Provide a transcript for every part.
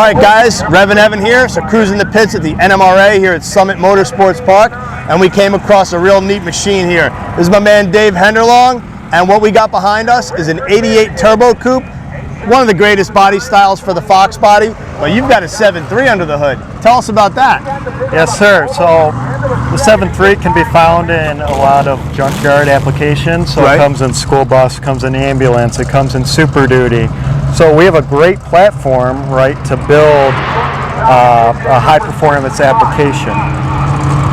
All right, guys, REVan Evan here. So cruising the pits at the NMRA here at Summit Motorsports Park, and we came across a real neat machine here. This is my man Dave Henderlong, and what we got behind us is an '88 Turbo Coupe, one of the greatest body styles for the Foxbody, but you've got a 7.3 under the hood. Tell us about that. Yes, sir. So the 7.3 can be found in a lot of junkyard applications. So It comes in school bus, comes in ambulance, it comes in Super Duty. So we have a great platform, right, to build a high performance application.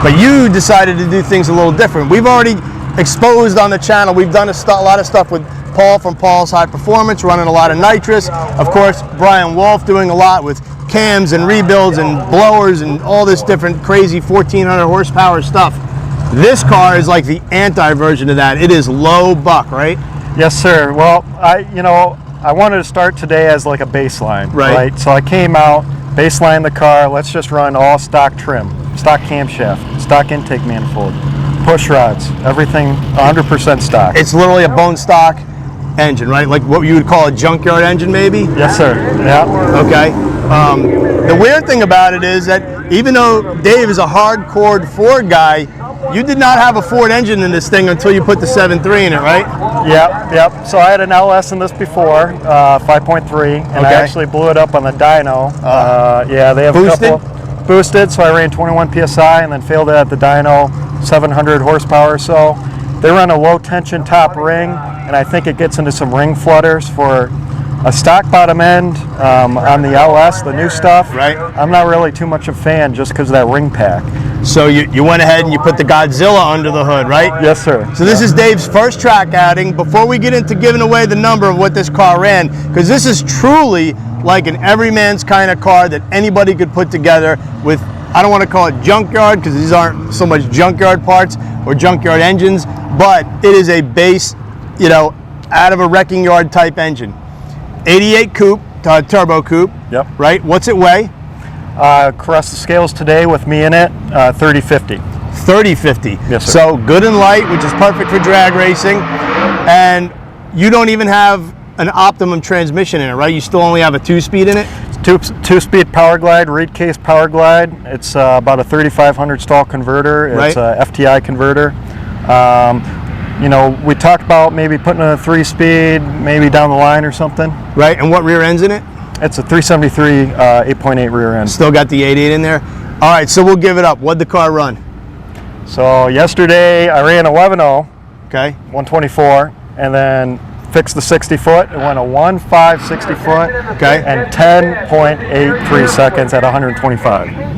But you decided to do things a little different. We've already exposed on the channel, we've done a lot of stuff with Paul from Paul's High Performance, running a lot of nitrous. Of course, Brian Wolf doing a lot with cams and rebuilds and blowers and all this different crazy 1400 horsepower stuff. This car is like the anti-version of that. It is low buck, right? Yes, sir. Well, I wanted to start today as like a baseline, right? So I came out, baseline the car, let's just run all stock trim, stock camshaft, stock intake manifold, push rods, everything 100% stock. It's literally a bone stock engine, right? Like what you would call a junkyard engine, maybe? Yes, sir. Yeah. Okay. The weird thing about it is that even though Dave is a hardcore Ford guy, you did not have a Ford engine in this thing until you put the 7.3 in it, right? Yep. So I had an LS in this before, 5.3, and I actually blew it up on the dyno. Yeah, they have boosted? a couple boosted, so I ran 21 PSI and then failed it at the dyno, 700 horsepower or so. They run a low tension top ring, and I think it gets into some ring flutters for a stock bottom end on the LS, the new stuff. Right. I'm not really too much of a fan just because of that ring pack. So you went ahead and you put the Godzilla under the hood, right? Yes, sir. So this is Dave's first track outing. Before we get into giving away the number of what this car ran, because this is truly like an everyman's kind of car that anybody could put together with, I don't want to call it junkyard because these aren't so much junkyard parts or junkyard engines, but it is a base, out of a wrecking yard type engine. 88 coupe, Turbo Coupe. Yep. Right? What's it weigh? Across the scales today with me in it, 3050. 3050. Yes, sir. So good and light, which is perfect for drag racing. And you don't even have an optimum transmission in it, right? You still only have a 2-speed in it? Two-speed power glide, reed case power glide. It's about a 3500 stall converter. It's a FTI converter. We talked about maybe putting a 3-speed, maybe down the line or something. Right, and what rear end's in it? It's a 373 8.8 rear end. Still got the 88 in there? All right, so we'll give it up. What'd the car run? So yesterday I ran a 11.0, okay, 124, and then fixed the 60 foot. It went a 1.5 60 foot, okay, and 10.83 seconds at 125.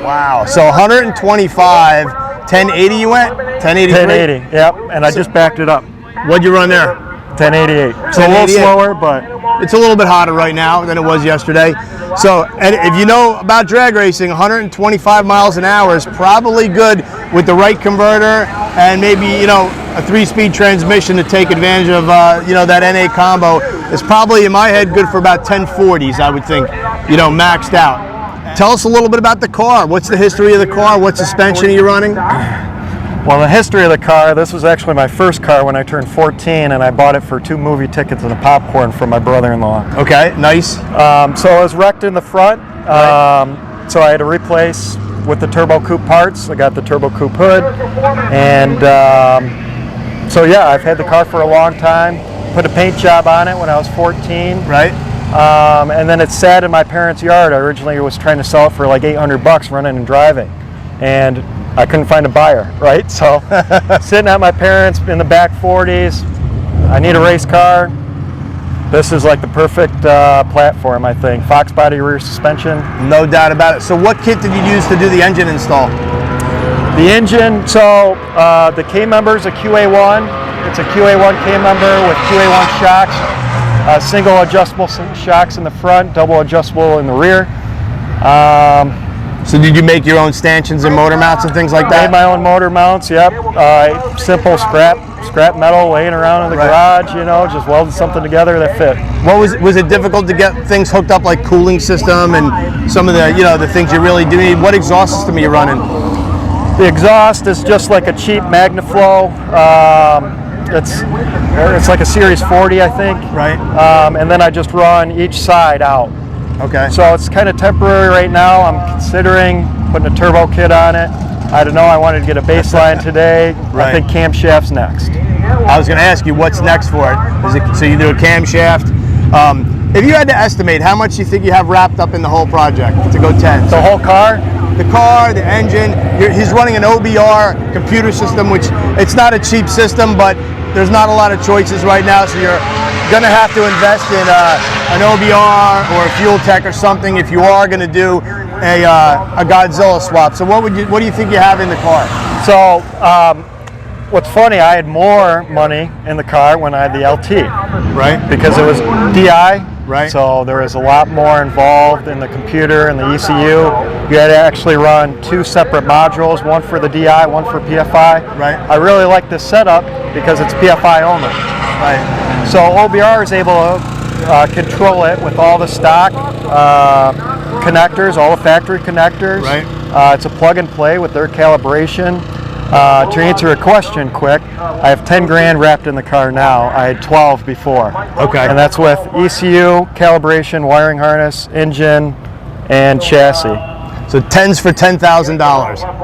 Wow, so 125, 1080 you went? 1083? 1080, yep, and I just backed it up. What'd you run there? 1088. So a little slower, but it's a little bit hotter right now than it was yesterday. So, and if you know about drag racing, 125 miles an hour is probably good with the right converter and maybe, a 3-speed transmission to take advantage of, that NA combo. It's probably, in my head, good for about 1040s, I would think, maxed out. Tell us a little bit about the car. What's the history of the car? What suspension are you running? Well, the history of the car, this was actually my first car when I turned 14, and I bought it for 2 movie tickets and a popcorn from my brother-in-law. Okay, nice. So I was wrecked in the front, so I had to replace with the Turbo Coupe parts. I got the Turbo Coupe hood, and so yeah, I've had the car for a long time. Put a paint job on it when I was 14. Right. And then it sat in my parents' yard. I originally was trying to sell it for like $800 running and driving, and I couldn't find a buyer, right? So sitting at my parents' in the back 40s, I need a race car. This is like the perfect platform, I think. Foxbody rear suspension. No doubt about it. So what kit did you use to do the engine install? The engine, so the K member is a QA1. It's a QA1 K member with QA1 shocks. Single adjustable shocks in the front, double adjustable in the rear. So did you make your own stanchions and motor mounts and things like that? Made my own motor mounts, yep. Simple scrap metal laying around in the garage, you know, just welded something together that fit. What was it difficult to get things hooked up, like cooling system and some of the, you know, the things you really do need? What exhaust system are you running? The exhaust is just like a cheap MagnaFlow. It's like a Series 40, I think. Right. And then I just run each side out. Okay. So it's kind of temporary right now. I'm considering putting a turbo kit on it. I don't know. I wanted to get a baseline today. Right. I think camshaft's next. I was going to ask you what's next for it. So you do a camshaft. If you had to estimate, how much do you think you have wrapped up in the whole project to go 10? The whole car? The car, the engine. He's running an OBR computer system, which it's not a cheap system, but there's not a lot of choices right now, so you're going to have to invest in an OBR or a fuel tech or something if you are going to do a Godzilla swap. So what do you think you have in the car? So what's funny, I had more money in the car when I had the LT. Right. Because it was DI. Right. So there was a lot more involved in the computer and the ECU. You had to actually run 2 separate modules, one for the DI, one for PFI. Right. I really like this setup because it's PFI only. Right. So OBR is able to control it with all the stock connectors, all the factory connectors. Right. It's a plug and play with their calibration. To answer a question quick, I have 10 grand wrapped in the car now. I had 12 before. Okay. And that's with ECU, calibration, wiring harness, engine, and chassis. So 10's for $10,000.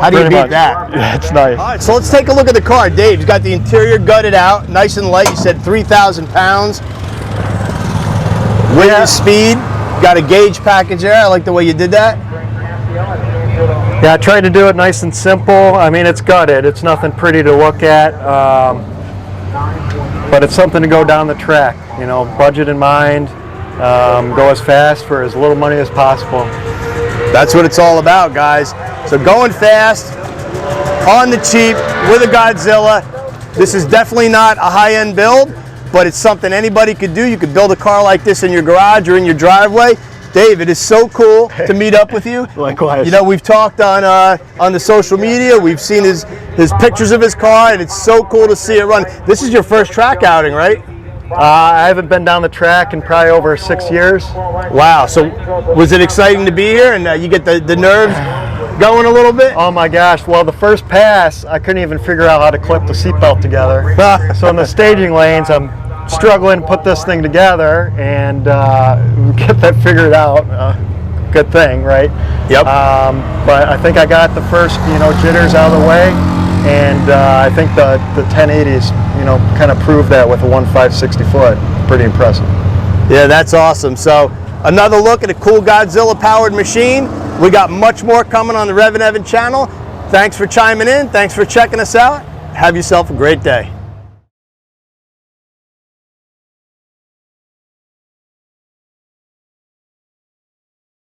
How do you Pretty beat much. that? That's nice. All right, so let's take a look at the car. Dave's got the interior gutted out, nice and light. You said 3,000 pounds. Wind and speed. Got a gauge package there. I like the way you did that. Yeah, I tried to do it nice and simple. I mean, it's gutted. It's nothing pretty to look at, but it's something to go down the track. You know, budget in mind, go as fast for as little money as possible. That's what it's all about, guys. So going fast, on the cheap, with a Godzilla. This is definitely not a high-end build, but it's something anybody could do. You could build a car like this in your garage or in your driveway. Dave, it is so cool to meet up with you. Likewise. You know, we've talked on the social media. We've seen his pictures of his car, and it's so cool to see it run. This is your first track outing, right? I haven't been down the track in probably over 6 years. Wow. So was it exciting to be here, and you get the nerves going a little bit? Oh my gosh. Well, the first pass, I couldn't even figure out how to clip the seatbelt together. So in the staging lanes, I'm struggling to put this thing together and get that figured out. Good thing, right? Yep. But I think I got the first, jitters out of the way, and I think the 1080s, kind of proved that with a 1.560 foot. Pretty impressive. Yeah, that's awesome. So another look at a cool Godzilla powered machine. We got much more coming on the REVan channel. Thanks for chiming in. Thanks for checking us out. Have yourself a great day.